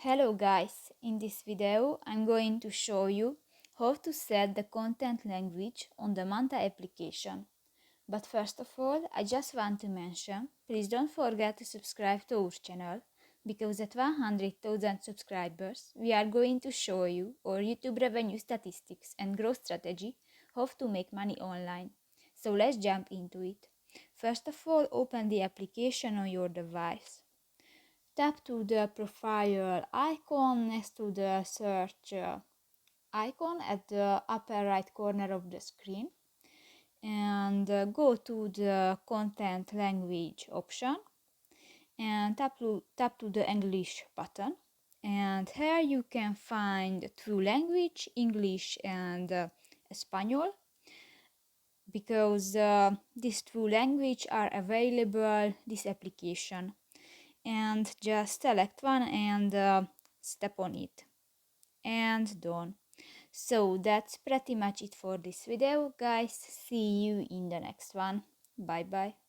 Hello guys, in this video I'm going to show you how to set the content language on the Manta application. But first of all, I just want to mention, please don't forget to subscribe to our channel, because at 100,000 subscribers we are going to show you our YouTube revenue statistics and growth strategy, how to make money online. So let's jump into it. First of all, open the application on your device. Tap to the profile icon next to the search icon at the upper right corner of the screen, and go to the content language option and tap to the English button, and here you can find two language, English and Espanol, because these two language are available this application, and just select one and step on it and done. So that's pretty much it for this video, guys. See you in the next one. Bye bye.